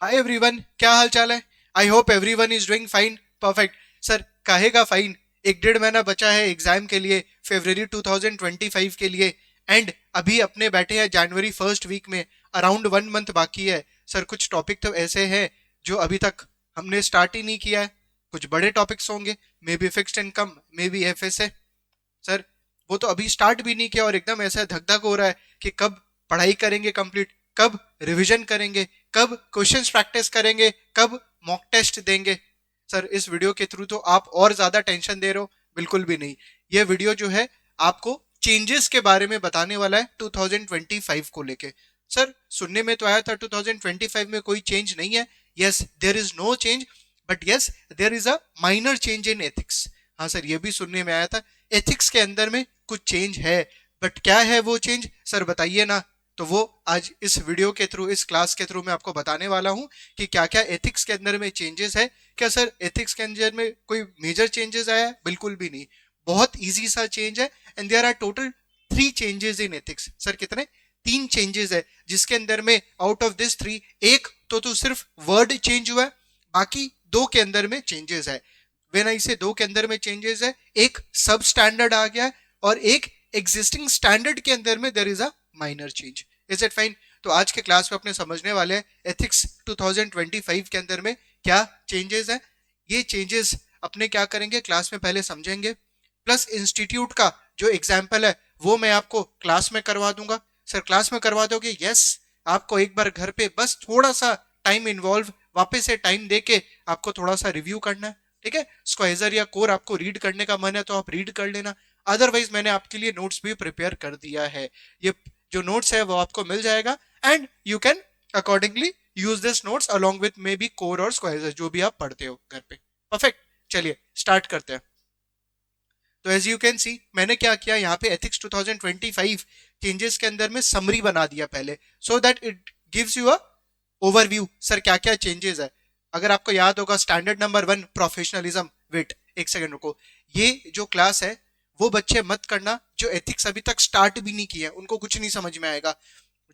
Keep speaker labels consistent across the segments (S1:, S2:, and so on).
S1: Hi everyone, क्या हाल चाल है। I hope everyone is doing fine. Perfect. Sir कहेगा फाइन। एक डेढ़ महीना बचा है एग्जाम के लिए, फरवरी 2025 के लिए। एंड अभी अपने बैठे हैं जनवरी फर्स्ट वीक में। अराउंड 1 मंथ बाकी है। सर कुछ टॉपिक तो ऐसे हैं जो अभी तक हमने स्टार्ट ही नहीं किया है। कुछ बड़े टॉपिक्स होंगे, may be fixed income, may be FSA. Sir वो तो अभी स्टार्ट भी नहीं किया और एकदम ऐसा धक धक हो रहा है कि कब पढ़ाई करेंगे कंप्लीट, कब रिवीजन करेंगे, कब क्वेश्चंस प्रैक्टिस करेंगे, कब मॉक टेस्ट देंगे। सर इस वीडियो के थ्रू तो आप और ज्यादा टेंशन दे रहे हो। बिल्कुल भी नहीं। ये वीडियो जो है आपको चेंजेस के बारे में बताने वाला है 2025 को लेके। सर सुनने में तो आया था 2025 में कोई चेंज नहीं है। Yes, there is no change, but yes there is a minor change in ethics. हाँ सर, ये भी सुनने में आया था एथिक्स के अंदर में कुछ चेंज है। बट क्या है वो चेंज, सर बताइए ना। तो वो आज इस वीडियो के थ्रू, इस क्लास के थ्रू मैं आपको बताने वाला हूँ कि क्या क्या एथिक्स के अंदर में चेंजेस है। क्या सर एथिक्स के अंदर में कोई मेजर चेंजेस आया है? बिल्कुल भी नहीं। बहुत इजी सा चेंज है। And there are total 3 changes in ethics. Sir कितने? 3 चेंजेस है, जिसके अंदर में आउट ऑफ दिस 3 एक तो सिर्फ वर्ड चेंज हुआ है, बाकी 2 के अंदर में चेंजेस है। वेन आई से 2 के अंदर में चेंजेस है, एक सब स्टैंडर्ड आ गया है और एक एग्जिस्टिंग स्टैंडर्ड के अंदर में there is a minor change. Is it fine? तो आज के क्लास में अपने समझने वाले हैं एथिक्स 2025 के अंदर में क्या चेंजेस है। ये चेंजेस अपने क्या करेंगे क्लास में पहले समझेंगे, प्लस इंस्टीट्यूट का जो एग्जाम्पल है वो मैं आपको क्लास में करवा दूंगा। सर क्लास में करवा दोगे? यस। आपको एक बार घर पे बस थोड़ा सा टाइम इन्वॉल्व, वापस से टाइम दे के आपको थोड़ा सा रिव्यू करना है। ठीक है, स्क्वाइजर या कोर आपको रीड करने का मन है तो आप रीड कर लेना। अदरवाइज मैंने आपके लिए नोट्स भी प्रिपेयर कर दिया है। ये जो नोट्स है वो आपको मिल जाएगा and you can accordingly use this notes along with may be core और स्क्वाइजर जो भी आप पढ़ते हो घर पे। परफेक्ट। चलिए स्टार्ट करते हैं। तो एज यू कैन सी मैंने क्या किया यहाँ पे एथिक्स 2025 चेंजेस के अंदर में समरी बना दिया पहले, so that it gives you a overview. Sir क्या क्या चेंजेस है। अगर आपको याद होगा स्टैंडर्ड नंबर 1 प्रोफेशनलिज्म। वेट एक सेकंड रुको। ये जो क्लास है वो बच्चे मत करना जो एथिक्स अभी तक स्टार्ट भी नहीं किया, उनको कुछ नहीं समझ में आएगा।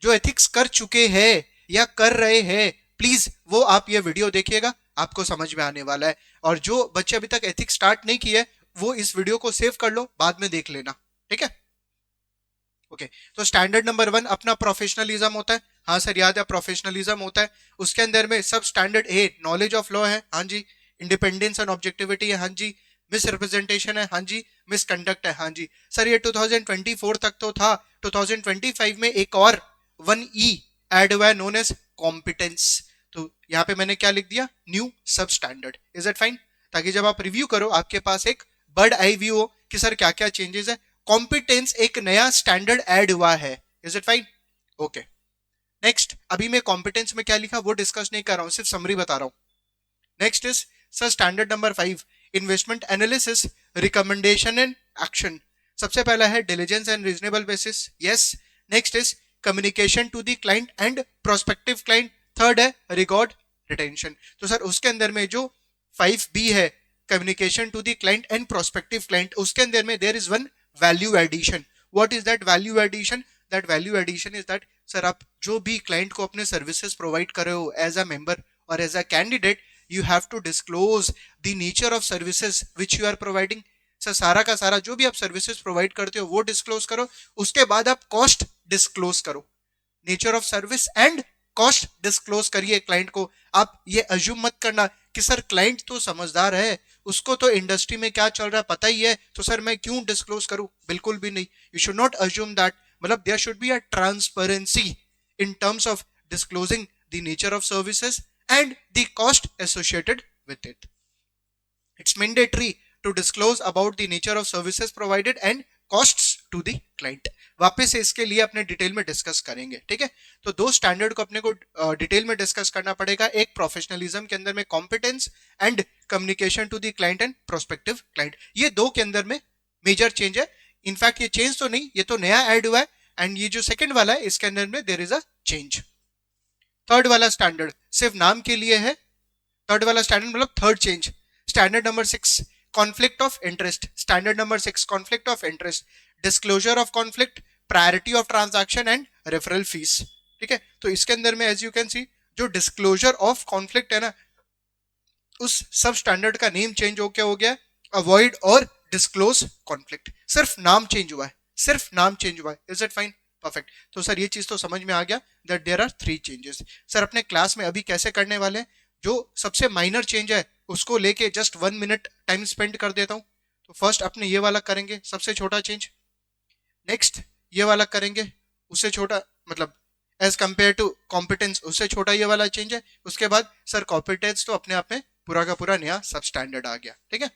S1: जो एथिक्स कर चुके हैं या कर रहे हैं, प्लीज वो आप ये वीडियो देखिएगा, आपको समझ में आने वाला है। और जो बच्चे अभी तक एथिक्स स्टार्ट नहीं किए वो इस वीडियो को सेव कर लो, बाद में देख लेना। ठीक है, ओके। तो स्टैंडर्ड नंबर 1 अपना प्रोफेशनलिज्म होता है। हाँ सर याद है, प्रोफेशनलिज्म होता है। उसके अंदर में सब standard A knowledge of law है, हाँ जी। इंडिपेंडेंस एंड ऑब्जेक्टिविटी है, हाँ जी। मिस रिप्रेजेंटेशन है, हाँ जी। मिसकंडक्ट है, हाँ जी। सर ये 2024 तक तो था। 2025 में एक और 1E ऐड हुआ है, नोन एज कॉम्पिटेंस। तो यहाँ पे मैंने क्या लिख दिया? न्यू सब स्टैंडर्ड। Is it fine? ताकि जब आप रिव्यू करो आपके पास एक बर्ड आई व्यू हो कि सर क्या क्या चेंजेस है। कॉम्पिटेंस एक नया स्टैंडर्ड ऐड हुआ है। Is it fine? Okay. Next, अभी मैं कॉम्पिटेंस में क्या लिखा वो डिस्कस नहीं कर रहा हूं, सिर्फ समरी बता रहा हूं। Next is sir standard number 5 investment analysis, recommendation and action. सबसे पहला है diligence and reasonable basis. Yes. Next is communication to the client and prospective client. Third है रिकॉर्ड रिटेंशन। तो सर उसके अंदर में जो 5B है, communication to the client and prospective client, उसके अंदर में there is one value addition. What is that value addition? That value addition is that sir आप जो भी क्लाइंट को अपने सर्विसेज प्रोवाइड कर रहे हो एज अ मेंबर और as a candidate, you have to disclose the nature of services which you are providing। Sir सारा का सारा जो भी आप सर्विसेज प्रोवाइड करते हो वो डिस्क्लोज करो। उसके बाद आप कॉस्ट डिस्क्लोज करो। Nature of service and cost disclose करिए क्लाइंट को। आप ये अज्यूम मत करना कि सर क्लाइंट तो समझदार है, उसको तो इंडस्ट्री में क्या चल रहा है पता ही है, तो सर मैं क्यों डिस्क्लोज करूं। बिल्कुल भी नहीं। You should not assume that. मतलब there should be a transparency in terms of disclosing the nature of services and the cost associated with it. It's mandatory to disclose about the nature of services provided and costs to the client। वापस से इसके लिए अपने detail में discuss करेंगे। ठीक है, तो 2 स्टैंडर्ड को अपने को डिटेल में डिस्कस करना पड़ेगा। एक प्रोफेशनलिज्म के अंदर में competence and communication to the client and prospective client. ये 2 के अंदर में मेजर चेंज है। इनफैक्ट ये चेंज तो नहीं, ये तो नया ऐड हुआ है। एंड ये जो सेकंड वाला है इसके अंदर में there is a change. Third वाला स्टैंडर्ड सिर्फ नाम के लिए है। थर्ड वाला स्टैंडर्ड मतलब third change. Standard number 6 conflict of interest. Standard number 6 conflict of interest, disclosure of conflict, priority of transaction and referral fees. ठीक है, तो इसके अंदर में एज यू कैन सी जो डिस्क्लोजर ऑफ कॉन्फ्लिक्ट है ना, उस सब स्टैंडर्ड का नेम चेंज हो क्या हो गया, अवॉइड और डिस्क्लोज कॉन्फ्लिक्ट। सिर्फ नाम चेंज हुआ है, सिर्फ नाम चेंज हुआ है। Is it fine? परफेक्ट। तो सर ये चीज तो समझ में आ गया that there are 3 changes. Sir अपने क्लास में अभी कैसे करने वाले हैं, जो सबसे माइनर चेंज है उसको लेके जस्ट 1 मिनट टाइम स्पेंड कर देता हूँ। तो फर्स्ट अपने ये वाला करेंगे, सबसे छोटा चेंज। नेक्स्ट ये वाला करेंगे, उससे छोटा, मतलब एज कंपेयर टू कॉम्पिटेंस उससे छोटा ये वाला चेंज है। उसके बाद सर कॉम्पिटेंस तो अपने आप में पूरा का पूरा नया सब स्टैंडर्ड आ गया। ठीक है,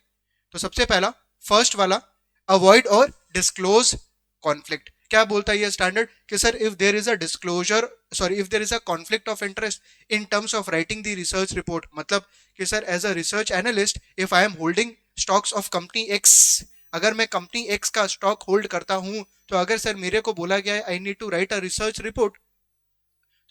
S1: तो सबसे पहला फर्स्ट वाला, अवॉइड और डिस्क्लोज कॉन्फ्लिक्ट। क्या बोलता है ये स्टैंडर्ड कि sir if there is a disclosure, sorry if there is a conflict of interest in terms of writing the research report, मतलब कि sir as a research analyst if I am holding stocks of company X, अगर मैं company X का stock hold करता हूं, तो अगर sir मेरे को बोला गया है I need to write a research report,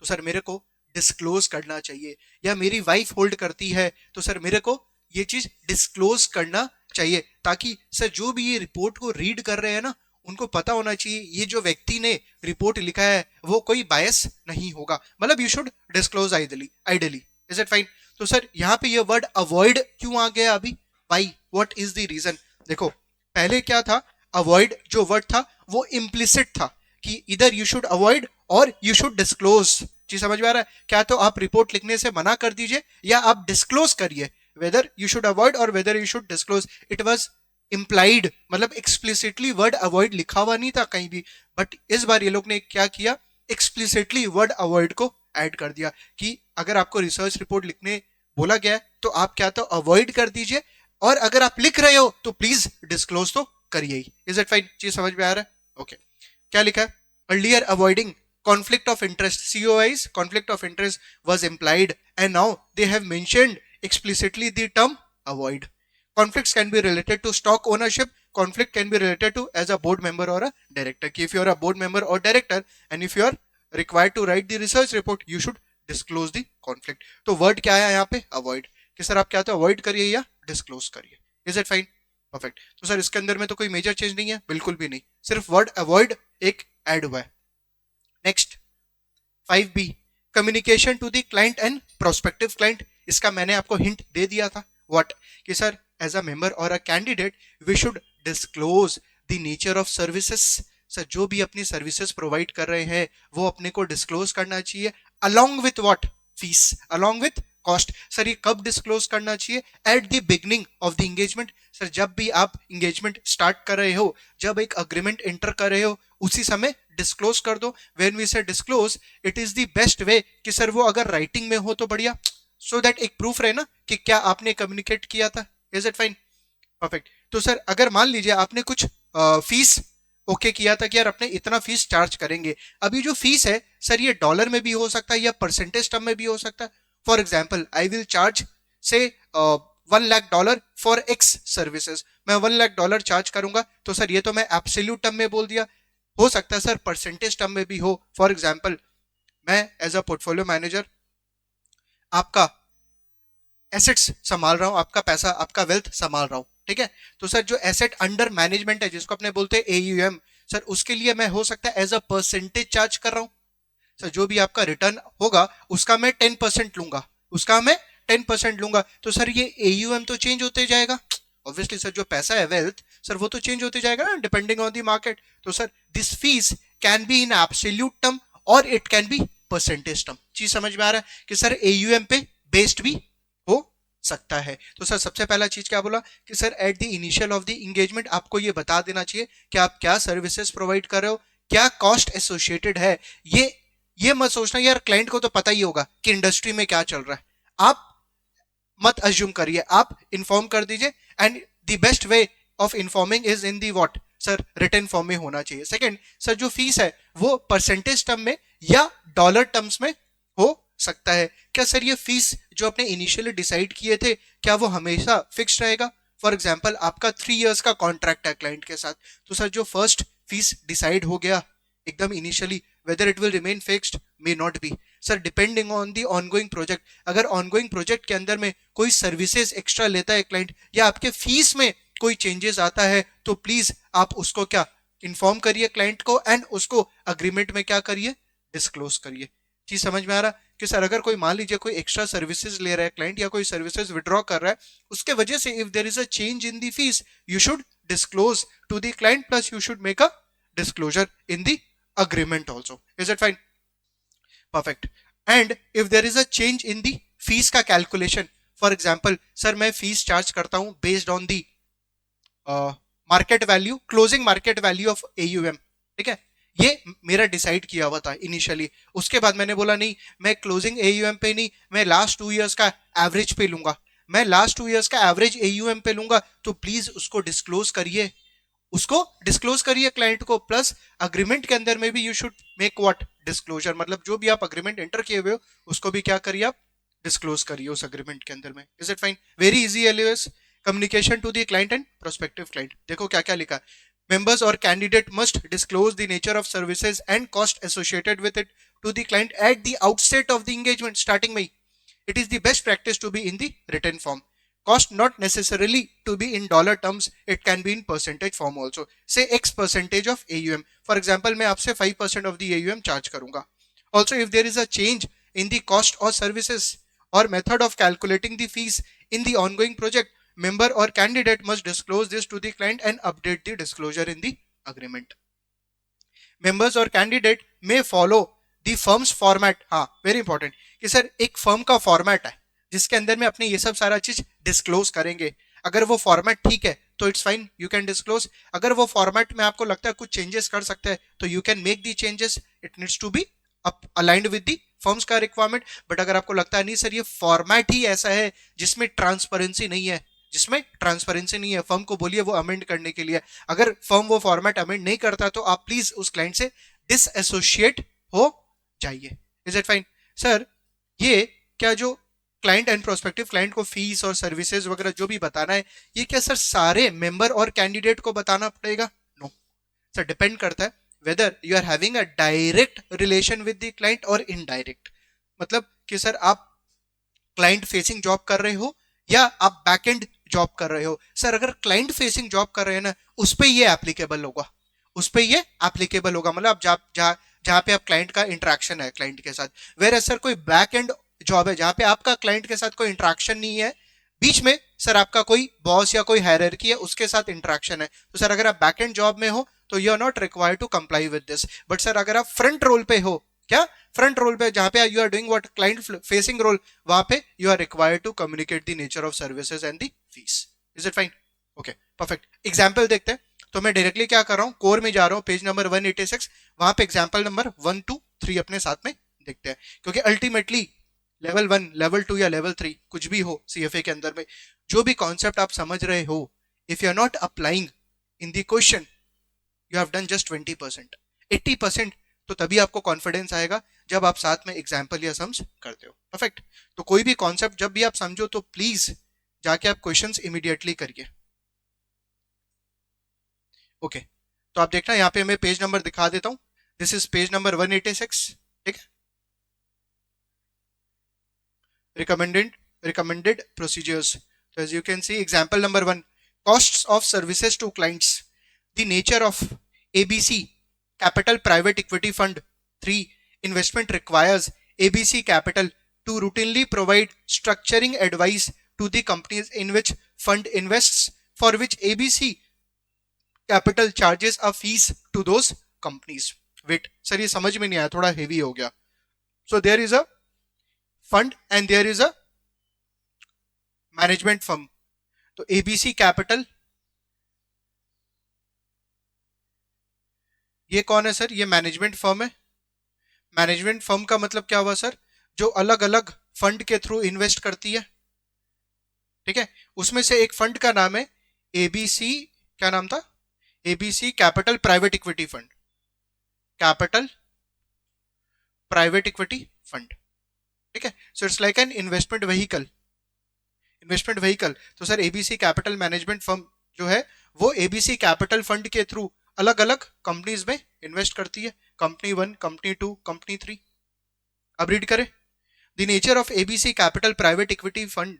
S1: तो सर मेरे को डिस्क्लोज करना चाहिए। या मेरी वाइफ होल्ड करती है तो सर मेरे को ये चीज डिस्क्लोज करना चाहिए, ताकि सर जो भी ये रिपोर्ट को रीड कर रहे हैं ना, उनको पता होना चाहिए ये जो व्यक्ति ने रिपोर्ट लिखा है वो कोई बायस नहीं होगा। मतलब you should disclose ideally ideally. Is it fine? तो सर यहाँ पे ये वर्ड अवॉइड क्यों आ गया अभी, why, what is the reason? देखो पहले क्या था, अवॉइड जो वर्ड था वो इम्प्लिसिट था कि इधर यू शुड अवॉइड और यू शुड डिस्क्लोज। जी समझ में आ रहा है? क्या तो आप रिपोर्ट लिखने से मना कर दीजिए या आप डिस्क्लोज करिए, वेदर यू शुड अवॉइड और whether you should disclose. It was implied, मतलब एक्सप्लिसिटली वर्ड अवॉइड लिखा हुआ नहीं था कहीं भी, बट इस बार ये लोग ने क्या किया, एक्सप्लिसिटली वर्ड अवॉइड को ऐड कर दिया कि अगर आपको रिसर्च रिपोर्ट लिखने बोला गया है तो आप क्या तो अवॉइड कर दीजिए, और अगर आप लिख रहे हो तो प्लीज डिस्क्लोज तो करिए ही। Is it fine? चीज समझ में आ रहा है? ओके क्या लिखा है, earlier avoiding conflict of interest, COI's conflict of interest was implied, and now they have mentioned explicitly the term avoid. Conflicts can be related to stock ownership, conflict can be related to as a board member or a director, if you are a board member or director and if you are required to write the research report, you should disclose the conflict. तो word क्या है यहाँ पे, avoid, कि sir आप क्या तो avoid करिए या disclose करिए। Is it fine? Perfect. तो सर इसके अंदर में तो कोई मेजर चेंज नहीं है, बिल्कुल भी नहीं, सिर्फ वर्ड अवॉइड एक ऐड हुआ है। Next 5B, communication to the client and prospective client. इसका मैंने आपको हिंट दे दिया था, व्हाट, कि सर एज अ मेंबर और a candidate we should disclose the nature of services. Sir जो भी अपनी सर्विसेज प्रोवाइड कर रहे हैं वो अपने को डिस्क्लोज करना चाहिए, along with what, fees, along with cost. Sir ये कब डिस्क्लोज करना चाहिए, at the beginning of the engagement. Sir जब भी आप इंगेजमेंट स्टार्ट कर रहे हो, जब एक अग्रीमेंट एंटर कर रहे हो, उसी समय डिस्क्लोज कर दो। व्हेन वी से disclose, it is the best way कि सर वो अगर राइटिंग में हो तो बढ़िया, सो दैट एक प्रूफ रहे ना कि क्या आपने कम्युनिकेट किया था। Is it fine? परफेक्ट। तो सर अगर मान लीजिए आपने कुछ फीस ओके किया था कि यार अपने इतना फीस चार्ज करेंगे, अभी जो फीस है सर ये डॉलर में भी हो सकता है या परसेंटेज टर्म में भी हो सकता है। For example I will charge से $1 लाख फॉर एक्स सर्विसेज, मैं $1 लाख चार्ज करूंगा, तो सर ये तो मैं एब्सोल्यूट टर्म में बोल दिया। हो सकता है सर परसेंटेज टर्म में भी हो। फॉर एग्जाम्पल मैं एज अ पोर्टफोलियो मैनेजर आपका एसेट्स संभाल रहा हूं, आपका पैसा, आपका वेल्थ संभाल रहा हूं, ठीक है। तो सर जो एसेट अंडर मैनेजमेंट है जिसको अपने बोलते हैं AUM, सर उसके लिए मैं हो सकता है एज अ परसेंटेज चार्ज कर रहा हूं। सर जो भी आपका रिटर्न होगा उसका मैं 10% लूंगा, उसका मैं 10% लूंगा। तो सर ये AUM तो चेंज होते जाएगा, ऑब्वियसली सर जो पैसा है वेल्थ, सर वो तो चेंज होते जाएगा ना डिपेंडिंग ऑन द मार्केट। तो sir this fees can be in absolute term or it can be percentage term. चीज समझ में आ रहा है कि सर AUM पे बेस्ड भी हो सकता है। तो सर सबसे पहला चीज क्या बोला कि sir at the initial of the engagement आपको ये बता देना चाहिए कि आप क्या सर्विसेज प्रोवाइड कर रहे हो, क्या कॉस्ट एसोसिएटेड है। ये मत सोचना यार क्लाइंट को तो पता ही होगा कि इंडस्ट्री में क्या चल रहा है, आप मत अज्यूम करिए, आप इन्फॉर्म कर दीजिए। And the best way of informing is in the what, sir return form में होना चाहिए। सेकंड सर जो फीस है वो परसेंटेज टर्म में या डॉलर टर्म्स में हो सकता है। क्या सर ये फीस जो आपने इनिशियली डिसाइड किए थे क्या वो हमेशा फिक्स रहेगा? फॉर एग्जाम्पल आपका 3 इयर्स का कॉन्ट्रैक्ट है क्लाइंट के साथ, तो सर जो फर्स्ट फीस डिसाइड हो गया एकदम initially, whether it will remain fixed may not be, sir depending on the ongoing project. अगर ऑनगोइंग प्रोजेक्ट के अंदर में कोई सर्विसेज एक्स्ट्रा लेता है क्लाइंट या आपके फीस में कोई चेंजेस आता है, तो प्लीज आप उसको क्या इन्फॉर्म करिए क्लाइंट को, एंड उसको अग्रीमेंट में क्या करिए, डिस्क्लोज करिए। चीज समझ में आ रहा? कि सर अगर कोई मान लीजिए कोई एक्स्ट्रा सर्विसेज ले रहा है क्लाइंट या कोई सर्विसेज विड्रॉ कर रहा है, उसके वजह से if there is a change in the fees you should disclose to the client plus you should make a disclosure in the agreement also. Is it fine? Perfect. And if there is a change in the fees का calculation, for example sir मैं fees charge करता हूं based on the market value, closing market value of AUM, ठीक है, ये मेरा decide किया हुआ था इनिशियली। उसके बाद मैंने बोला नहीं मैं क्लोजिंग AUM पे नहीं, मैं लास्ट 2 इयर्स का एवरेज पे लूंगा, मैं लास्ट 2 इयर्स का एवरेज AUM पे लूंगा, तो प्लीज उसको डिस्क्लोज करिए, उसको डिस्क्लोज करिए क्लाइंट को। प्लस अग्रीमेंट के अंदर में भी you should make what disclosure, मतलब जो भी आप अग्रीमेंट एंटर किए हुए हो उसको भी क्या करिए आप डिस्क्लोज करिए उस अग्रीमेंट के अंदर में। Is it fine? Very easy LOS, communication to the client and prospective client. देखो क्या क्या लिखा है, members or candidate must disclose the nature of services and cost associated with it to the client at the outset of the engagement, starting में। it is the best practice to be in the written form, cost not necessarily to be in dollar terms, it can be in percentage form also, say x percentage of AUM, for example मैं आपसे 5% of the AUM charge करूंगा। also if there is a change in the cost or services or method of calculating the fees in the ongoing project, member or candidate must disclose this to the client and update the disclosure in the agreement. Members or candidate may follow the firm's format, हाँ very important कि sir एक firm का format है जिसके अंदर में अपने ये सब सारा चीज डिस्क्लोज करेंगे, अगर वो फॉर्मेट ठीक है तो it's fine, you can disclose. अगर वो फॉर्मेट में आपको लगता है कुछ चेंजेस कर सकते हैं तो you can make the changes, it needs to be aligned with the firms का रिक्वायरमेंट। बट अगर आपको लगता है नहीं सर ये फॉर्मेट ही ऐसा है जिसमें ट्रांसपेरेंसी नहीं है, जिसमें ट्रांसपेरेंसी नहीं है, फर्म को बोलिए वो अमेंड करने के लिए। अगर फर्म वो फॉर्मेट अमेंड नहीं करता तो आप प्लीज उस क्लाइंट से डिसएसोसिएट हो जाइए। Is it fine? सर ये क्या जो क्लाइंट एंड प्रोस्पेक्टिव क्लाइंट को फीस और सर्विसेज वगैरह जो भी बताना है, ये क्या सर सारे मेंबर और कैंडिडेट को बताना पड़ेगा? नो सर, डिपेंड करता है whether you are having a direct relation with the client और इनडायरेक्ट। मतलब कि सर आप क्लाइंट फेसिंग जॉब कर रहे हो या आप बैक एंड जॉब कर रहे हो। सर अगर क्लाइंट फेसिंग जॉब कर रहे हैं ना, उस पे ये एप्लीकेबल होगा, उस पे ये एप्लीकेबल होगा, मतलब जहां पे आप क्लाइंट का इंटरेक्शन है क्लाइंट के साथ। वेर सर कोई बैक एंड जॉब है जहां पे आपका क्लाइंट के साथ कोई इंटरेक्शन नहीं है, बीच में सर आपका कोई बॉस या कोई हायरार्की है उसके साथ इंटरेक्शन है, तो सर अगर आप बैक एंड जॉब में हो तो you are not required to comply with this. But sir अगर आप फ्रंट रोल पे हो, क्या फ्रंट रोल पे जहां पे you are doing what client facing role, वहां पे you are required to communicate the nature of services and the fees. Is it fine? Okay perfect. Example देखते हैं। तो मैं डायरेक्टली क्या कर रहा हूं, कोर में जा रहा हूं, पेज नंबर 186, वहां पे एग्जांपल नंबर 1 2 3 अपने साथ में देखते हैं, क्योंकि अल्टीमेटली लेवल 1 लेवल 2 या लेवल 3 कुछ भी हो CFA के अंदर में, जो भी कॉन्सेप्ट आप समझ रहे हो, if you are not applying in the question you have done just 20%। 80% तो तभी आपको कॉन्फिडेंस आएगा जब आप साथ में एग्जाम्पल या सम्स करते हो। परफेक्ट। तो कोई भी कॉन्सेप्ट जब भी आप समझो तो प्लीज जाके आप क्वेश्चंस इमीडिएटली करिए। ओके तो आप देखना यहाँ पे मैं पेज नंबर दिखा देता हूं, दिस इज पेज नंबर 186, ठीक है। रिकमेंडेड प्रोसीजर्स, तो as you can see example number 1, costs of services to clients, the nature of ABC Capital Private Equity Fund 3 investment requires ABC Capital to routinely provide structuring advice to the companies in which fund invests, for which ABC Capital charges a fees to those companies. Wait, sir ये समझ में नहीं आया, थोड़ा heavy हो गया। So there is a fund and there is a management firm. तो ABC Capital ये कौन है सर? ये मैनेजमेंट फर्म है। मैनेजमेंट फर्म का मतलब क्या हुआ सर? जो अलग अलग फंड के थ्रू इन्वेस्ट करती है, ठीक है। उसमें से एक फंड का नाम है ABC, क्या नाम था? ABC capital private equity fund, capital private equity fund, ठीक है। So it's like an investment vehicle, investment vehicle. तो sir ABC capital management firm जो है वो ABC कैपिटल फंड के थ्रू अलग अलग कंपनीज में इन्वेस्ट करती है, कंपनी 1, कंपनी 2, कंपनी 3। अब रीड करें, the nature of ABC capital private equity fund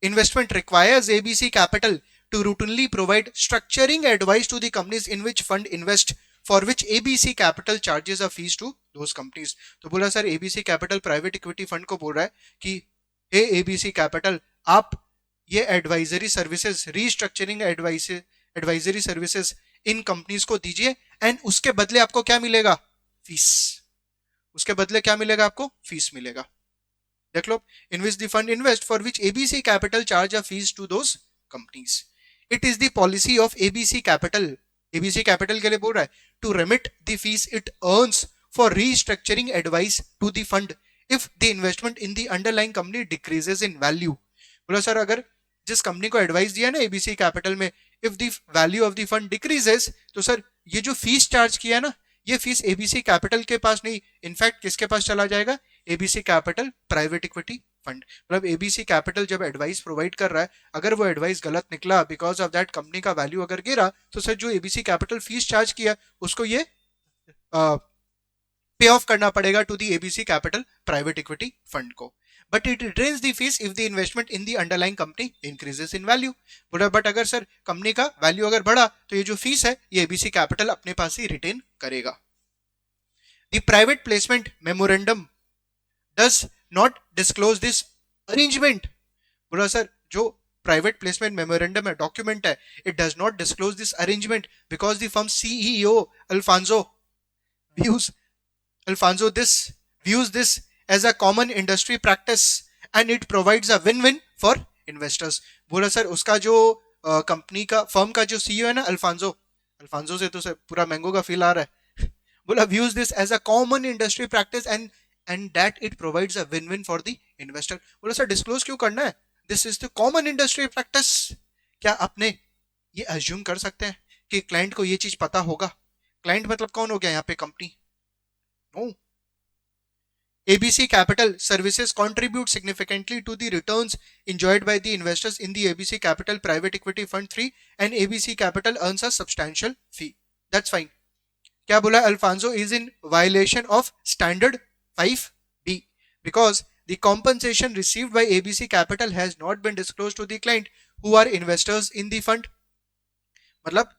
S1: investment requires ABC capital to routinely provide structuring advice to the companies in which fund invest, for which ABC capital charges a fees to those companies. तो बोला sir ABC capital private equity fund को बोल रहा है कि हे ABC capital, आप ये advisory services, restructuring advisory services in companies को दीजिए एंड उसके बदले आपको क्या मिलेगा? फीस। उसके बदले क्या मिलेगा? आपको फीस मिलेगा। देख लो, in which the fund invest for which ABC capital charge a fees to those companies. It is the policy of ABC capital, ABC capital के लिए बोल रहा है, to remit the fees it earns for restructuring advice to the fund if the investment in the underlying company decreases in value. बोला sir अगर जिस company को advice दिया ना एबीसी कैपिटल में, if the value of the fund decreases, तो sir ये जो फीस चार्ज किया ना, ये फीस एबीसी कैपिटल के पास नहीं, इनफैक्ट किसके पास चला जाएगा? ABC capital private equity fund. मतलब एबीसी कैपिटल जब एडवाइस प्रोवाइड कर रहा है, अगर वो एडवाइस गलत निकला, बिकॉज ऑफ दैट कंपनी का वैल्यू अगर गिरा, तो सर जो एबीसी कैपिटल फीस चार्ज किया उसको ये पे ऑफ करना पड़ेगा to the ABC capital private equity fund को। But it retains the fees if the investment in the underlying company increases in value. But अगर सर कंपनी का वैल्यू अगर बढ़ा तो ये जो फीस है ये एबीसी कैपिटल अपने पास ही रिटेन करेगा। The private placement memorandum does not disclose this arrangement. बोला सर जो प्राइवेट प्लेसमेंट मेमोरेंडम है, डॉक्यूमेंट है, it does not disclose this arrangement because the firm CEO Alfonso views this as a common industry practice and it provides a win-win for investors। बोला sir उसका जो company का firm का जो CEO है ना अल्फांसो से तो सर पूरा मैंगो का फील आ रहा है। बोला views this as a common industry practice and that it provides a win-win for the investor। बोला सर डिस्क्लोज क्यों करना है? This is the common industry practice. क्या आपने ये अज्यूम कर सकते हैं कि क्लाइंट को ये चीज पता होगा? क्लाइंट मतलब कौन हो गया यहाँ पे? Company. No. ABC Capital Services contribute significantly to the returns enjoyed by the investors in the ABC Capital Private Equity Fund 3 and ABC Capital earns a substantial fee. That's fine. क्या बोला? Alfonso is in violation of Standard 5B because the compensation received by ABC Capital has not been disclosed to the client who are investors in the fund। मतलब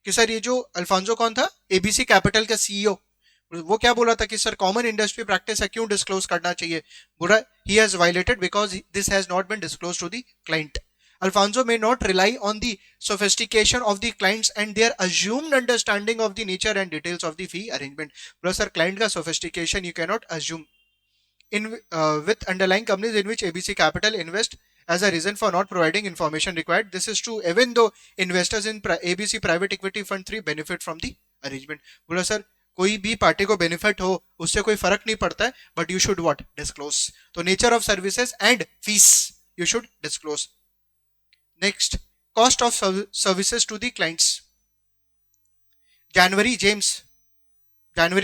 S1: कि sir ये जो Alphonso कौन था? ABC capital का CEO. वो क्या बोला था कि सर कॉमन इंडस्ट्री प्रैक्टिस है, क्यों डिस्क्लोज करना चाहिए? बोला he has violated because this has not been disclosed to the client. Alfonso may not rely on the sophistication of the clients and their assumed understanding of the nature and details of the fee arrangement। बोला sir client का sophistication you cannot assume in with underlying companies in which ABC Capital invest as a reason for not providing information required। This is true even though investors in ABC Private Equity Fund 3 benefit from the arrangement। बोला sir कोई भी party को benefit हो उससे कोई फर्क नहीं पड़ता है, but you should what? Disclose. तो nature of services and fees you should disclose. Next, cost of services to the clients. January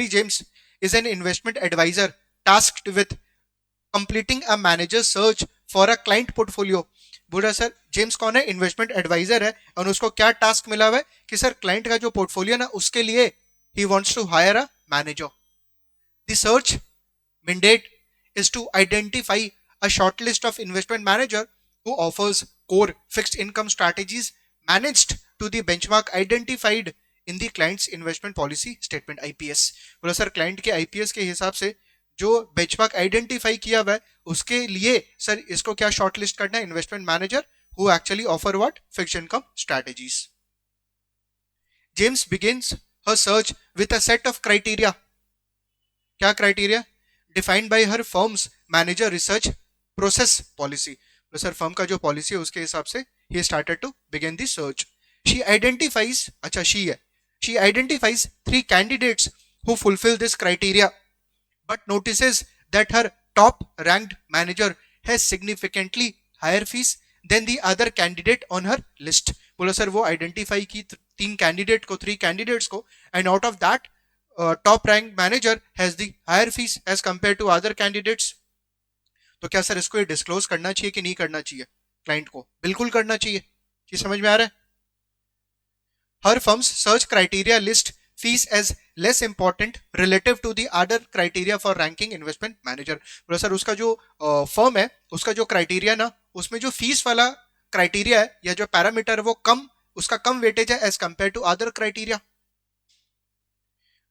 S1: James is an investment advisor tasked with completing a manager search for a client portfolio। बोला sir James कौन है? Investment adviser है और उसको क्या task मिला हुआ है कि सर क्लाइंट का जो पोर्टफोलियो ना उसके लिए he wants to hire a manager। The search mandate is to identify a short list of investment manager who offers core fixed income strategies managed to the benchmark identified in the client's investment policy statement IPS। बोला sir client के IPS के हिसाब से जो benchmark identify किया हुआ है उसके लिए सर इसको क्या शॉर्टलिस्ट करना है? Investment manager who actually offer what? Fixed income strategies. James begins her search with a set of criteria। क्या criteria? Defined by her firm's manager research process policy। तो सर फर्म का जो policy है उसके हिसाब से he started to begin the search। She identifies, अच्छा she है, she identifies 3 candidates who fulfill this criteria but notices that her top ranked manager has significantly higher fees than the other candidate on her list। बोला sir वो identify की 3 candidates को and out of that top rank manager has the higher fees as compare to other candidates. तो क्या sir इसको ये disclose करना चाहिए कि नहीं करना चाहिए? क्लाइंट को बिल्कुल करना चाहिए। ये समझ में आ रहा है? Her firm's search criteria list fees as less important relative to the other criteria for ranking investment manager. बोला सर उसका जो फर्म है उसका जो क्राइटेरिया ना उसमें जो फीस वाला क्राइटेरिया है या जो पैरामीटर वो कम, उसका कम वेटेज है as compare to other criteria.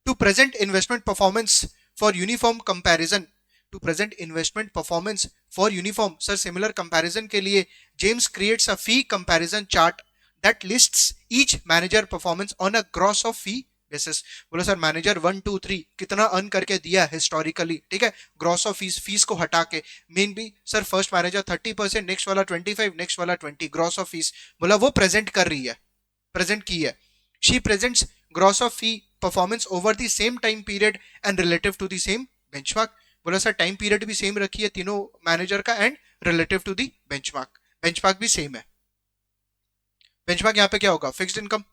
S1: To present investment performance for uniform comparison, to present investment performance for uniform, sir similar comparison के लिए James creates a fee comparison chart that lists each manager performance on a gross of fee basis. बोलो sir manager 1 2 3 कितना earn करके दिया historically, ठीक है, gross of fees, fees को हटा के। मेन भी सर फर्स्ट मैनेजर 30%, नेक्स्ट वाला 25, नेक्स्ट वाला 20, ग्रॉस ऑफ फीस बोला वो प्रेजेंट कर रही है, प्रेजेंट की है। She presents gross of fee performance over the same time period and relative to the same benchmark. बोला सर टाइम पीरियड भी सेम रखी है तीनों मैनेजर का and relative to the benchmark, benchmark भी सेम है। बेंचमार्क यहाँ पे क्या होगा, fixed income.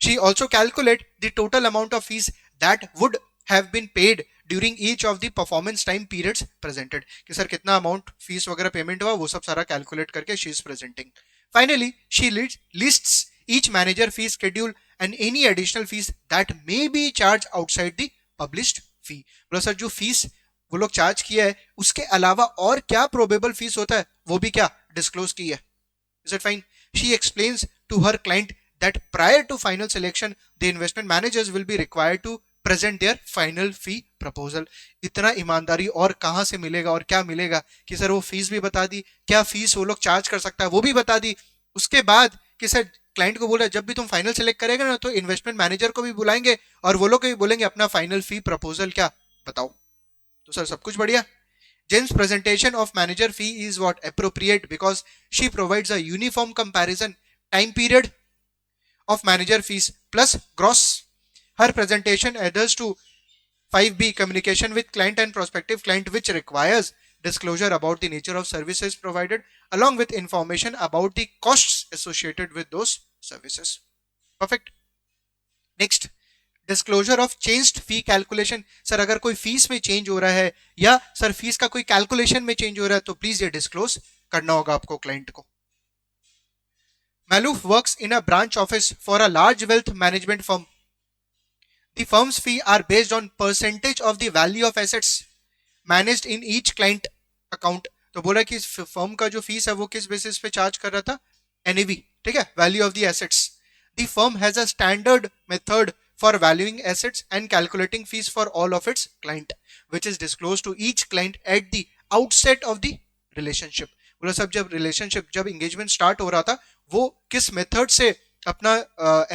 S1: She also calculate the total amount of fees that would have been paid during each of the performance time periods presented, कि sir कितना amount fees वगैरह payment हुआ वो सब सारा कैलकुलेट करके she is presenting. Finally, she lists each manager fee schedule and any additional fees that may be charged outside the published fee. बोलो sir जो फीस वो लोग चार्ज किया है उसके अलावा और क्या प्रोबेबल फीस होता है वो भी क्या डिस्क्लोज की है। Is it fine? She explains to her client that prior to final selection the investment managers will be required to present their final fee proposal. इतना ईमानदारी और कहां से मिलेगा और क्या मिलेगा कि सर वो फीस भी बता दी, क्या फीस वो लोग चार्ज कर सकता है वो भी बता दी। उसके बाद कि सर क्लाइंट को बोला जब भी तुम फाइनल सेलेक्ट करेगा ना तो इन्वेस्टमेंट मैनेजर को भी बुलाएंगे और वो लोग भी बोलेंगे अपना फाइनल फी प्रपोजल क्या बताओ। तो सर सब कुछ बढ़िया। Jen's presentation of manager fee is what appropriate because she provides a uniform comparison time period of manager fees plus gross. Her presentation adheres to 5B communication with client and prospective client which requires disclosure about the nature of services provided along with information about the costs associated with those services. Perfect. Next, disclosure of changed fee calculation. Sir अगर कोई fees में change हो रहा है या sir fees का कोई calculation में चेंज हो रहा है तो प्लीज ये डिस्क्लोज करना होगा आपको क्लाइंट को। Maloof works in a branch office for a large wealth management firm. The firm's fee are based on percentage of the value of assets managed in each client account. तो बोला कि firm का जो fees है वो किस basis पे charge कर रहा था, एनएवी, ठीक है, value of the assets. The firm has a standard method for valuing assets and calculating fees for all of its client, which is disclosed to each client at the outset of the relationship. बोला सब जब relationship जब engagement start हो रहा था वो किस method से अपना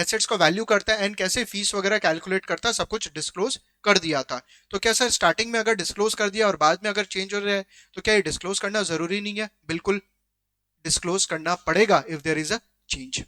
S1: एसेट्स को वैल्यू करता है एंड कैसे फीस वगैरह कैलकुलेट करता है सब कुछ डिस्क्लोज कर दिया था। तो क्या सर स्टार्टिंग में अगर डिस्क्लोज कर दिया और बाद में अगर चेंज हो रहा है तो क्या ये डिस्क्लोज करना जरूरी नहीं है? बिल्कुल डिस्क्लोज करना पड़ेगा if there is a change.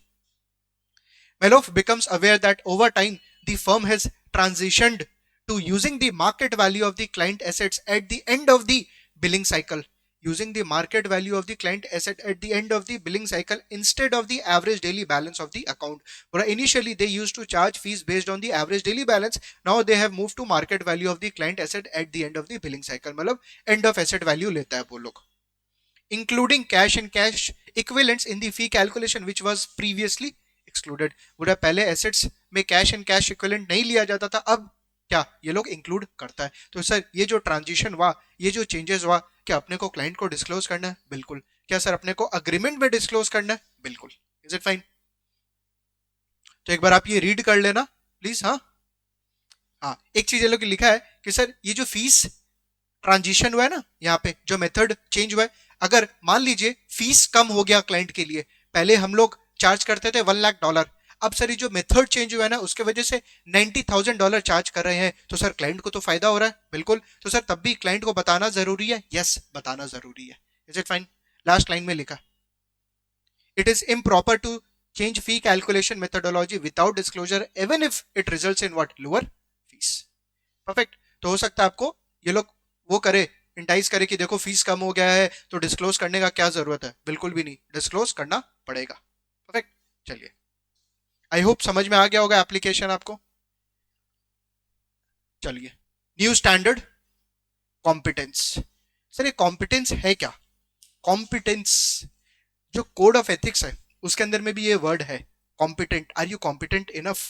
S1: Maloof becomes aware that over time the firm has transitioned to using the market value of the client assets at the end of the billing cycle. Using the market value of the client asset at the end of the billing cycle instead of the average daily balance of the account. But initially they used to charge fees based on the average daily balance. Now they have moved to market value of the client asset at the end of the billing cycle. मतलब end of asset value लेता है वो लोग. Including cash and cash equivalents in the fee calculation which was previously excluded. बोला पहले assets में cash and cash equivalent नहीं लिया जाता था, अब क्या ये लोग इंक्लूड करता है। तो सर ये जो ट्रांजिशन हुआ, ये जो चेंजेस हुआ, क्या अपने को क्लाइंट को डिस्क्लोज करना है? बिल्कुल। क्या सर अपने को अग्रीमेंट में डिस्क्लोज करना है? बिल्कुल। Is it fine? तो एक बार आप ये रीड कर लेना प्लीज। हाँ एक चीज ये लोग लिखा है कि सर ये जो फीस ट्रांजिशन हुआ है ना, यहाँ पे जो मेथड चेंज हुआ है, अगर मान लीजिए फीस कम हो गया क्लाइंट के लिए, पहले हम लोग चार्ज करते थे $1,00,000, अब सर ये जो मेथड चेंज हुआ है ना उसके वजह से $90,000 चार्ज कर रहे हैं, तो सर क्लाइंट को तो फायदा हो रहा है। बिल्कुल। तो सर तब भी क्लाइंट को बताना जरूरी है? यस, बताना जरूरी है। Is it fine? Last line में लिखा it is improper to change fee calculation methodology without disclosure even if it results in what, lower fees. Perfect. तो हो सकता है आपको ये लोग वो करे, इंटाइज करे कि देखो फीस कम हो गया है तो डिस्क्लोज करने का क्या जरूरत है। बिल्कुल भी नहीं, डिस्क्लोज करना पड़ेगा। परफेक्ट। चलिए, आई होप समझ में आ गया होगा एप्लीकेशन आपको। चलिए, न्यू स्टैंडर्ड कॉम्पिटेंस। सर ये कॉम्पिटेंस है क्या? कॉम्पिटेंस जो कोड ऑफ एथिक्स है उसके अंदर में भी ये वर्ड है competent. Are you competent enough?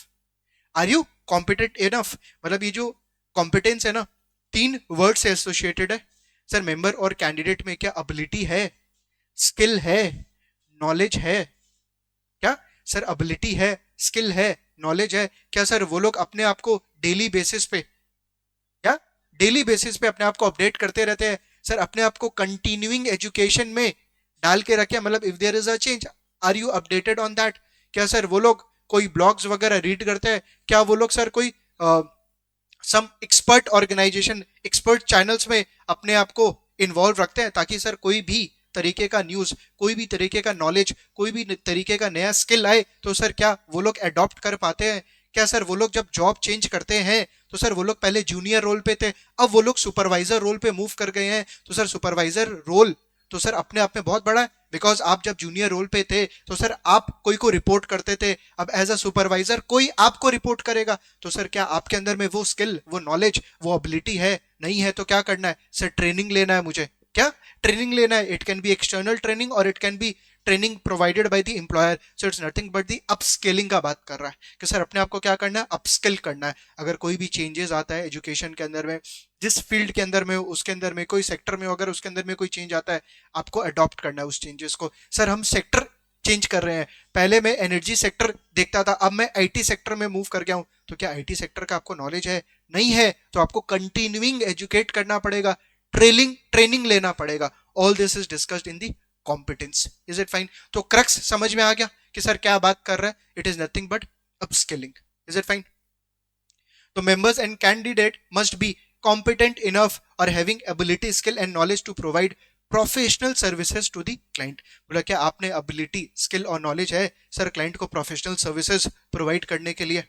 S1: Are you competent enough? मतलब ये जो कॉम्पिटेंस है ना 3 वर्ड से एसोसिएटेड है। सर मेंबर और कैंडिडेट में क्या एबिलिटी है, स्किल है, नॉलेज है? क्या सर एबिलिटी है, स्किल है, नॉलेज है? क्या सर वो लोग अपने आप को डेली बेसिस पे, या डेली बेसिस पे अपने आप को अपडेट करते रहते हैं। सर अपने आप को कंटिन्यूइंग एजुकेशन में डाल के रखे, मतलब if there is a change, are you updated on that? क्या सर वो लोग कोई ब्लॉग्स वगैरह रीड करते हैं? क्या वो लोग सर कोई some expert organisation, expert channels में अपने आप को इन्वॉल्व रखते हैं, ताकि सर कोई भी तरीके का न्यूज, कोई भी तरीके का नॉलेज, कोई भी तरीके का नया स्किल आए तो सर क्या वो लोग अडॉप्ट कर पाते हैं? क्या सर वो लोग जब जॉब चेंज करते हैं तो सर वो लोग पहले जूनियर रोल पे थे, अब वो लोग सुपरवाइजर रोल पे मूव कर गए हैं, तो सर सुपरवाइजर रोल तो सर अपने आप में बहुत बड़ा है, बिकॉज आप जब जूनियर रोल पे थे तो सर आप कोई को रिपोर्ट करते थे, अब एज अ सुपरवाइजर कोई आपको रिपोर्ट करेगा, तो सर क्या आपके अंदर में वो स्किल, वो नॉलेज, वो एबिलिटी है? नहीं है तो क्या करना है सर? ट्रेनिंग लेना है मुझे। क्या ट्रेनिंग लेना है? It can be external training or it can be training provided by the employer, so it's nothing but the upskilling का बात कर रहा है कि सर अपने आप को क्या करना है? अपस्किल करना है। अगर कोई भी चेंजेस आता है एजुकेशन के अंदर में, जिस फील्ड के अंदर में हो, उसके अंदर में कोई सेक्टर में हो, अगर उसके अंदर में कोई चेंज आता है, आपको अडॉप्ट करना है उस चेंजेस को। सर हम सेक्टर चेंज कर रहे हैं, पहले मैं एनर्जी सेक्टर देखता था, अब मैं आईटी सेक्टर में मूव कर गया हूं, तो क्या आईटी सेक्टर का आपको नॉलेज है? नहीं है तो आपको कंटिन्यूइंग एजुकेट करना पड़ेगा, ट्रेनिंग लेना पड़ेगा। All this is discussed in the competence. Is it fine? तो क्रक्स समझ में आ गया कि सर क्या बात कर रहा है? It is nothing but upskilling. Is it fine? तो members and candidate must be competent enough or having ability, skill and knowledge to provide professional services to the client. बोला क्या आपने एबिलिटी, स्किल और नॉलेज है sir client को professional services provide करने के लिए?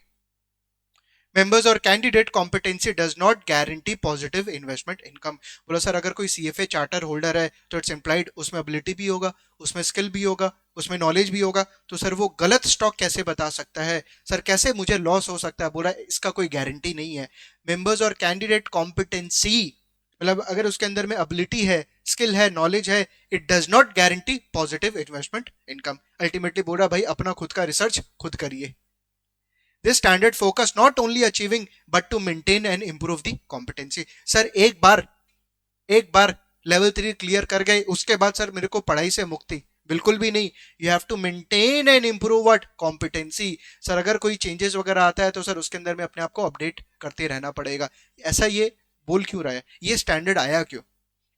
S1: मेंबर्स और candidate competency does not guarantee positive investment income. बोला सर अगर कोई सीएफए चार्टर होल्डर है तो इट्स इम्प्लाइड उसमें एबिलिटी भी होगा, उसमें स्किल भी होगा, उसमें नॉलेज भी होगा, तो सर वो गलत स्टॉक कैसे बता सकता है? सर कैसे मुझे लॉस हो सकता है? बोला इसका कोई गारंटी नहीं है। मेंबर्स और कैंडिडेट कॉम्पिटेंसी, मतलब अगर उसके अंदर में एबिलिटी है, स्किल है, नॉलेज है, it does not guarantee positive investment income. Ultimately बोला भाई अपना खुद का रिसर्च खुद करिए। This standard focus not only achieving but to maintain and improve the competency। Sir एक बार लेवल 3 क्लियर कर गए उसके बाद सर मेरे को पढ़ाई से मुक्ति बिल्कुल भी नहीं। You have to maintain and improve what? Competency. Sir अगर कोई चेंजेस वगैरह आता है तो सर उसके अंदर में अपने आप को अपडेट करते रहना पड़ेगा। ऐसा ये बोल क्यों रहा है? ये स्टैंडर्ड आया क्यों?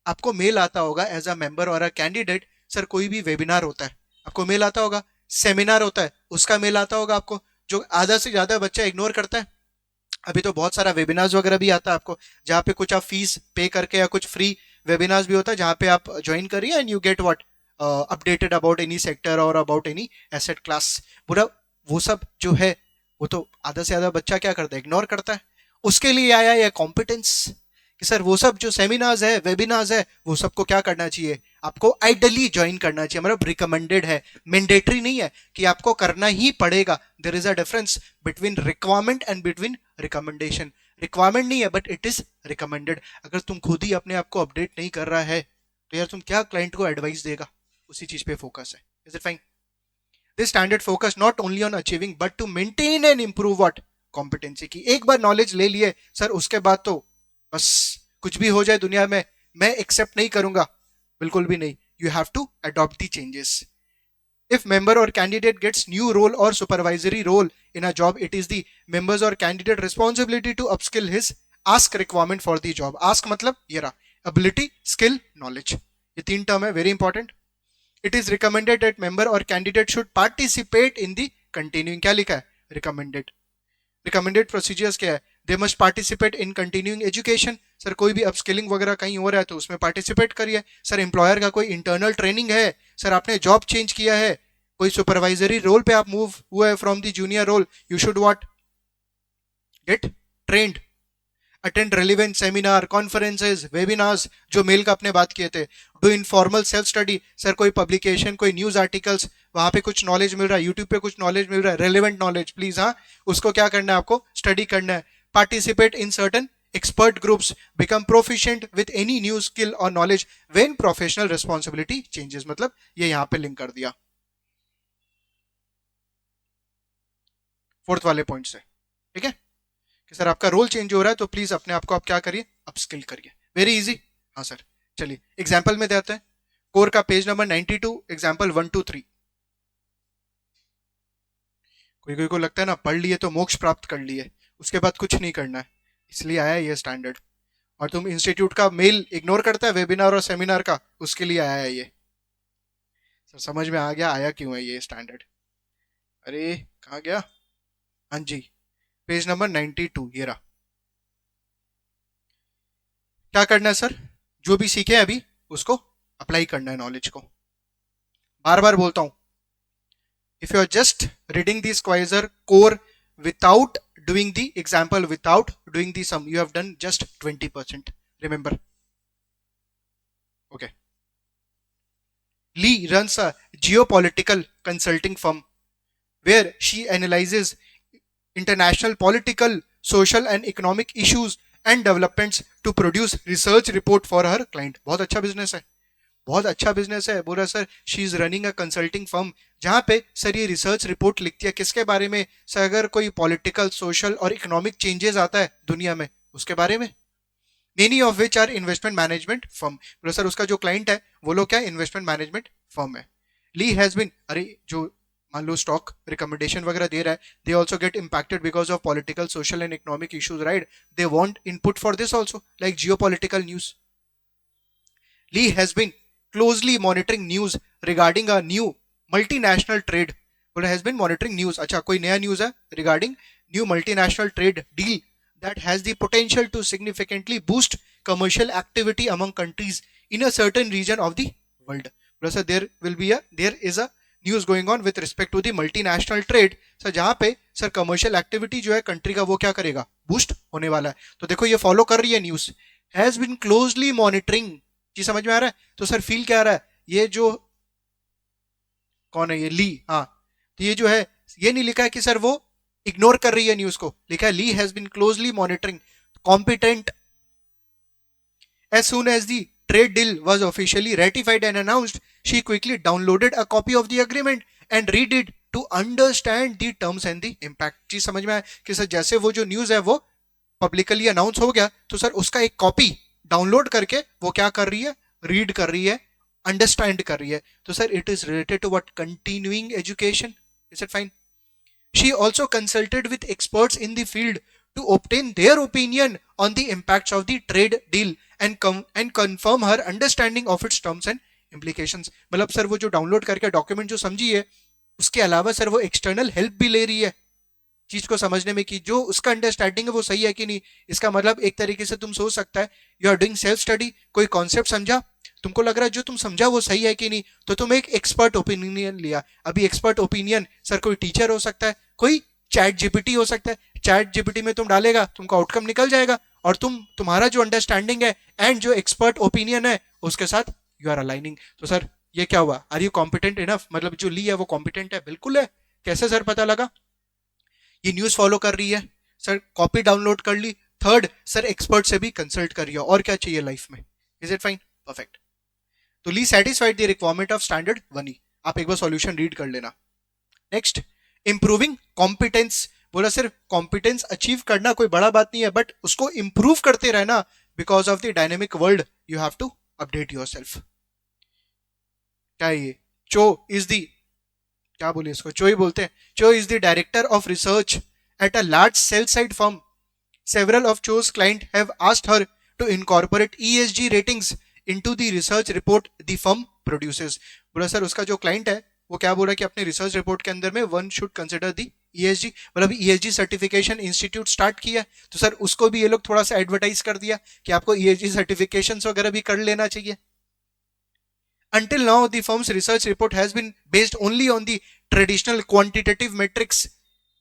S1: आपको मेल आता होगा एज अ मेंबर और अ कैंडिडेट, सर कोई भी वेबिनार होता है आपको मेल आता होगा, सेमिनार होता है उसका मेल आता होगा आपको, जो आधा से ज्यादा बच्चा इग्नोर करता है। अभी तो बहुत सारा वेबिनार्स वगैरह भी आता है आपको, जहाँ पे कुछ आप फीस पे करके या कुछ फ्री वेबिनार्स भी होता है जहाँ पे आप ज्वाइन करिए and you get what updated about any sector और अबाउट एनी एसेट क्लास। पूरा वो सब जो है वो तो आधा से ज्यादा बच्चा क्या करता है? इग्नोर करता है। उसके लिए आया ये कॉम्पिटेंस कि सर वो सब जो सेमिनार्स है, वेबिनार्स है, वो सबको क्या करना चाहिए? आपको आइडली ज्वाइन करना चाहिए, मतलब रिकमेंडेड है, मैंडेटरी नहीं है कि आपको करना ही पड़ेगा। There is a difference between requirement and between recommendation. Requirement नहीं है बट इट इज रिकमेंडेड। अगर तुम खुद ही अपने आप को अपडेट नहीं कर रहा है तो यार तुम क्या क्लाइंट को एडवाइस देगा? उसी चीज पे फोकस है। Is it fine? This standard focus not only on achieving but to maintain and improve what? Competency. की एक बार नॉलेज ले लिए सर उसके बाद तो बस कुछ भी हो जाए दुनिया में मैं एक्सेप्ट नहीं करूंगा, बिल्कुल भी नहीं। You have to adopt the changes. If member or candidate gets new role or supervisory role in a job, it is the members or candidate responsibility to upskill his ask requirement for the job। ask मतलब ये रहा ability, skill, knowledge, ये तीन term है, very important. It is recommended that member और candidate should participate in the continuing, क्या लिखा है? रिकमेंडेड। रिकमेंडेड प्रोसीजर्स क्या है? They must participate in continuing education. Sir कोई भी अपस्किलिंग वगैरह कहीं हो रहा है तो उसमें पार्टिसिपेट करिए। सर एम्प्लॉयर का कोई इंटरनल ट्रेनिंग है, सर आपने जॉब चेंज किया है, कोई सुपरवाइजरी रोल पे आप मूव हुए from the junior role, you should what? Get trained, attend relevant seminar, conferences, webinars, जो मेल का आपने बात किए थे। Do informal self study. Sir कोई पब्लिकेशन, कोई न्यूज आर्टिकल्स, वहां पे कुछ नॉलेज मिल रहा है, यूट्यूब पे कुछ नॉलेज मिल रहा है, रेलिवेंट नॉलेज, प्लीज हाँ उसको क्या करना है? आपको स्टडी करना है। Participate in certain expert groups, become proficient with any new skill or knowledge when professional responsibility changes। मतलब ये यहां पे लिंक कर दिया फोर्थ वाले पॉइंट से। ठीक है कि सर आपका रोल चेंज हो रहा है तो प्लीज अपने आप को आप क्या करिए? अपस्किल करिए। Very easy. हाँ सर चलिए एग्जाम्पल में देते हैं। कोर का पेज नंबर 92, एग्जाम्पल 1 2 3। कोई कोई को लगता है ना पढ़ लिए तो मोक्ष प्राप्त कर लिए, उसके बाद कुछ नहीं करना है, इसलिए आया ये स्टैंडर्ड। और तुम इंस्टीट्यूट का मेल इग्नोर करता है वेबिनार और सेमिनार का, उसके लिए आया है ये। सर समझ में आ गया आया क्यों है ये स्टैंडर्ड। अरे कहाँ गया, हाँ जी, पेज नंबर 92 ये रहा। क्या करना है सर, जो भी सीखे अभी उसको अप्लाई करना है नॉलेज को। बार बार बोलता हूं, if you are just reading the Quasar core without doing the example, without doing the sum, you have done just 20%, remember. Okay, Lee runs a geopolitical consulting firm where she analyzes international political, social and economic issues and developments to produce research report for her client। बहुत अच्छा business है, बहुत अच्छा business है। बोला sir she is running a consulting firm जहां पे sir ये रिसर्च रिपोर्ट लिखती है किसके बारे में सर, अगर कोई पॉलिटिकल, सोशल और इकोनॉमिक चेंजेस आता है दुनिया में उसके बारे में। Many of which are investment management firm. बोला सर उसका जो क्लाइंट है वो लोग क्या इन्वेस्टमेंट मैनेजमेट फर्म है। ली हैज बिन, अरे जो मान लो स्टॉक रिकमेंडेशन वगैरह दे रहा है, they also get impacted because of political, social and economic issues, right. They want input for this also like Jio political news. Lee has been closely monitoring news regarding a new multinational trade. बोला has been monitoring news, अच्छा कोई नया news है regarding new multinational trade deal that has the potential to significantly boost commercial activity among countries in a certain region of the world. बोला sir there is a news going on with respect to the multinational trade, sir जहाँ पे sir commercial activity जो है country का वो क्या करेगा, boost होने वाला है। तो देखो ये फॉलो कर रही है news, has been closely monitoring. जी समझ में आ रहा है। तो सर फील क्या आ रहा है, ये जो कौन है ये ली, हाँ, तो ये जो है ये नहीं लिखा है कि सर वो इग्नोर कर रही है न्यूज को, लिखा है Lee has been closely monitoring competent. As soon as the trade deal was officially ratified and announced, she quickly downloaded a copy of the agreement and read it to understand the terms and the impact। चीज समझ में आया कि sir जैसे वो जो news है वो पब्लिकली अनाउंस हो गया तो सर उसका एक कॉपी डाउनलोड करके वो क्या कर रही है, रीड कर रही है, अंडरस्टैंड कर रही है। तो sir it is related to what, continuing education, is it fine. She also consulted with experts in the field to obtain their opinion on the impacts of the trade deal and confirm her understanding of its terms and implications। मतलब sir वो जो download करके document जो समझी है उसके अलावा sir वो एक्सटर्नल हेल्प भी ले रही है चीज को समझने में कि जो उसका अंडरस्टैंडिंग है वो सही है कि नहीं। इसका मतलब एक तरीके से तुम सोच सकता है you are doing self study, कोई कॉन्सेप्ट समझा, तुमको लग रहा है जो तुम समझा वो सही है कि नहीं, तो तुम एक एक्सपर्ट ओपिनियन लिया। अभी एक्सपर्ट ओपिनियन सर कोई टीचर हो सकता है, कोई चैट जीपीटी हो सकता है, चैट जीपीटी में तुम डालेगा तुमको आउटकम निकल जाएगा और तुम्हारा जो अंडरस्टैंडिंग है एंड जो एक्सपर्ट ओपिनियन है उसके साथ यू आर अलाइनिंग। तो सर ये क्या हुआ, आर यू कॉम्पिटेंट इनफ, मतलब जो ली है वो कॉम्पिटेंट है, बिल्कुल है। कैसे सर पता लगा, ये न्यूज फॉलो कर रही है सर, कॉपी डाउनलोड कर ली, थर्ड सर एक्सपर्ट से भी कंसल्ट कर रही है, और क्या चाहिए लाइफ में, इज इट फाइन, परफेक्ट। तो Lee satisfied the requirement of standard 1E। आप एक बार सॉल्यूशन रीड कर लेना। Next, improving competence. बोला सिर्फ कॉम्पिटेंस अचीव करना कोई बड़ा बात नहीं है, बट उसको इंप्रूव करते रहना because of the dynamic world you have to update yourself. क्या ये चो इज दी, क्या बोले इसको, चो ही बोलते हैं, Cho is the director of research at a large sell side firm. Several of Cho's clients have asked her to incorporate ESG ratings into the research report the firm produces. बोला sir उसका जो client है वो क्या बोला कि अपने research report के अंदर में one should consider the ESG, मतलब ईएसजी सर्टिफिकेशन इंस्टीट्यूट स्टार्ट किया, तो सर उसको भी ये लोग थोड़ा सा एडवर्टाइज कर दिया कि आपको ईएसजी सर्टिफिकेशन वगैरह भी कर लेना चाहिए। Until now, the firm's research report has been based only on the traditional quantitative metrics.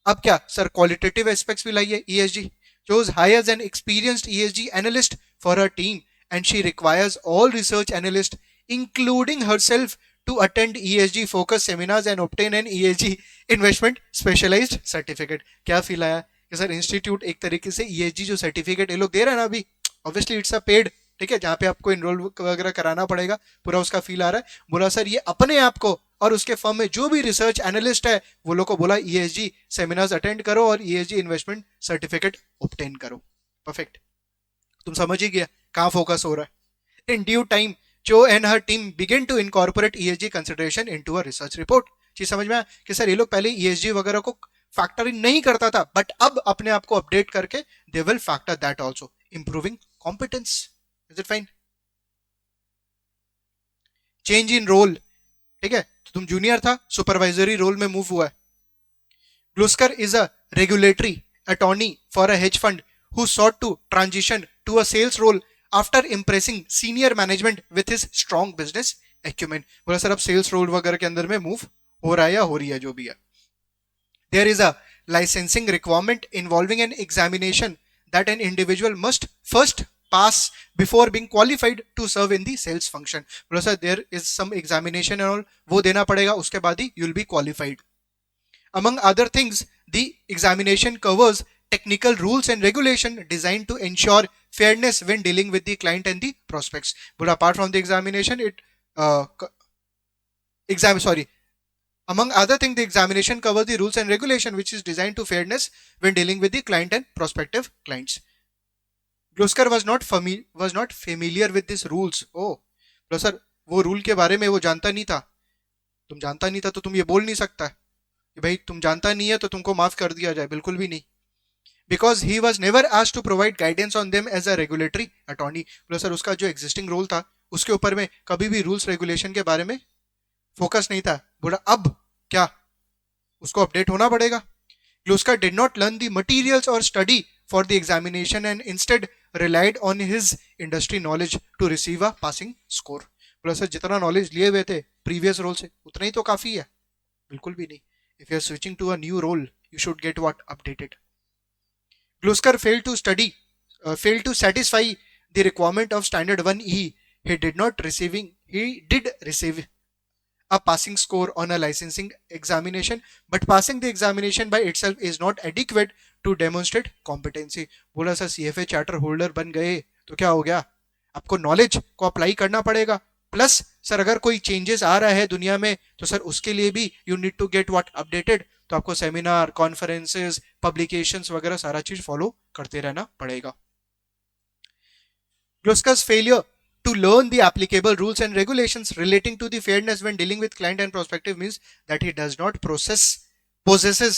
S1: अब क्या सर क्वालिटेटिव एस्पेक्ट्स भी लाइए ESG, chose hires an experienced ESG analyst for her team and she requires all research analysts including herself to attend ESG focus seminars and obtain an ESG investment specialized certificate। क्या feel आया कि sir institute एक तरीके से ESG जो certificate ये लोग दे रहे हैं ना अभी, ऑब्वियसली इट्स अ पेड, ठीक है, जहाँ पे आपको इनरोल वगैरह कराना पड़ेगा, पूरा उसका फील आ रहा है। बोला सर ये अपने आप को और उसके फर्म में जो भी रिसर्च एनालिस्ट है वो लोग को बोला ESG सेमिनार्स अटेंड करो और ESG इन्वेस्टमेंट सर्टिफिकेट ऑब्टेन करो। परफेक्ट, तुम समझ ही गया कहाँ फोकस हो रहा है। In due time Cho and her team begin to incorporate ESG consideration into a research report. चीज समझ में आया कि सर ये लोग पहले ESG वगैरह को फैक्टर इन नहीं करता था, बट अब अपने आप को अपडेट करके दे will factor that also, improving competence. Is it fine? Change in role, ठीक है, तो तुम जूनियर था, सुपरवाइजरी रोल में मूव हुआ है। Glusker is a regulatory attorney for a hedge fund who sought to transition to a sales role after impressing senior management with his strong business acumen। बोला sir अब sales role वगैरह के अंदर में move हो रहा है या हो रही है, जो भी है। There is a licensing requirement involving an examination that an individual must first pass before being qualified to serve in the sales function। बोला sir there is some examination and all, वो देना पड़ेगा, उसके बाद ही you'll be qualified। Among other things, the examination covers technical rules and regulation designed to ensure fairness when dealing with the client and the prospects। But apart from the examination, among other things, the examination covers the rules and regulation which is designed to fairness when dealing with the client and prospective clients। Glusker was not familiar with these rules। Oh, Glusker वो rule के बारे में वो जानता नहीं था। तुम जानता नहीं था तो तुम ये बोल नहीं सकता कि भाई तुम जानता नहीं है तो तुमको माफ कर दिया जाए, बिल्कुल भी नहीं। Because he was never asked to provide guidance on them as a regulatory attorney। बोला सर उसका जो एग्जिस्टिंग रोल था उसके ऊपर में कभी भी रूल्स रेगुलेशन के बारे में फोकस नहीं था। बोला अब क्या उसको अपडेट होना पड़ेगा। Glusker did not learn the materials or study for the examination and instead relied on his industry knowledge to receive a passing score। बोला सर जितना नॉलेज लिए हुए थे प्रीवियस रोल से उतना ही तो काफी है, बिल्कुल भी नहीं। If you are switching to a new role, you should get what? Updated। Glusker failed to satisfy the requirement of standard 1E। He did receive a passing score on a licensing examination, but passing the examination by itself is not adequate to demonstrate competency। बोला sir CFA charter holder बन गए तो क्या हो गया, आपको knowledge को apply करना पड़ेगा, प्लस सर अगर कोई चेंजेस आ रहा है दुनिया में तो सर उसके लिए भी you need to get what updated. तो आपको सेमिनार, कॉन्फ्रेंसेस, पब्लिकेशंस वगैरह सारा चीज फॉलो करते रहना पड़ेगा। Glusker's failure to learn the applicable rules and regulations relating to the fairness when dealing with client and prospective means that he does not possesses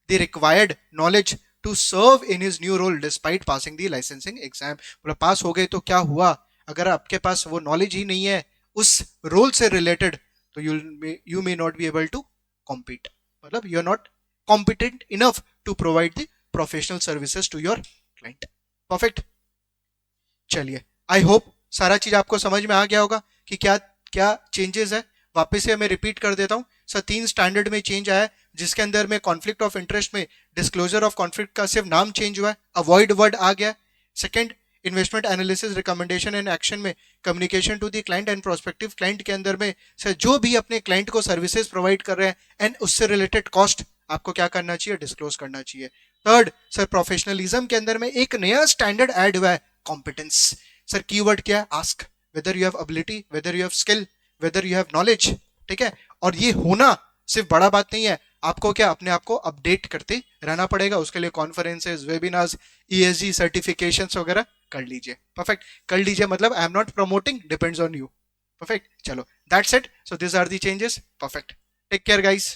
S1: the required knowledge to serve in his new role despite passing the licensing exam। बोला पास हो गए तो क्या हुआ, अगर आपके पास वो knowledge ही नहीं है उस रोल से रिलेटेड तो you may not be able to compete। मतलब you are not competent enough to provide the professional services to your client। Perfect। चलिए, आई होप सारा चीज आपको समझ में आ गया होगा कि क्या क्या चेंजेस है। वापस से मैं रिपीट कर देता हूं सर, 3 स्टैंडर्ड में चेंज आया है जिसके अंदर में कॉन्फ्लिक्ट ऑफ इंटरेस्ट में डिस्क्लोजर ऑफ कॉन्फ्लिक्ट का सिर्फ नाम चेंज हुआ है, अवॉइड वर्ड आ गया। Second, investment analysis recommendation and action में communication to the client and prospective client के अंदर में सर जो भी अपने क्लाइंट को सर्विसेज प्रोवाइड कर रहे हैं एंड उससे रिलेटेड कॉस्ट आपको क्या करना चाहिए, डिस्क्लोज करना चाहिए। थर्ड सर, प्रोफेशनलिज्म के अंदर में एक नया स्टैंडर्ड ऐड हुआ है, कॉम्पिटेंस। सर कीवर्ड क्या है, ask whether you have ability, whether you have skill, whether you have knowledge. ठीक है, और ये होना सिर्फ बड़ा बात नहीं है, आपको क्या अपने आप को अपडेट करते रहना पड़ेगा। उसके लिए कॉन्फ्रेंसेस, वेबिनार्स, ESG सर्टिफिकेशंस वगैरह कर लीजिए। परफेक्ट, कर लीजिए मतलब I am not promoting, depends on you. Perfect, चलो that's it. So this are the changes. Perfect, take care guys.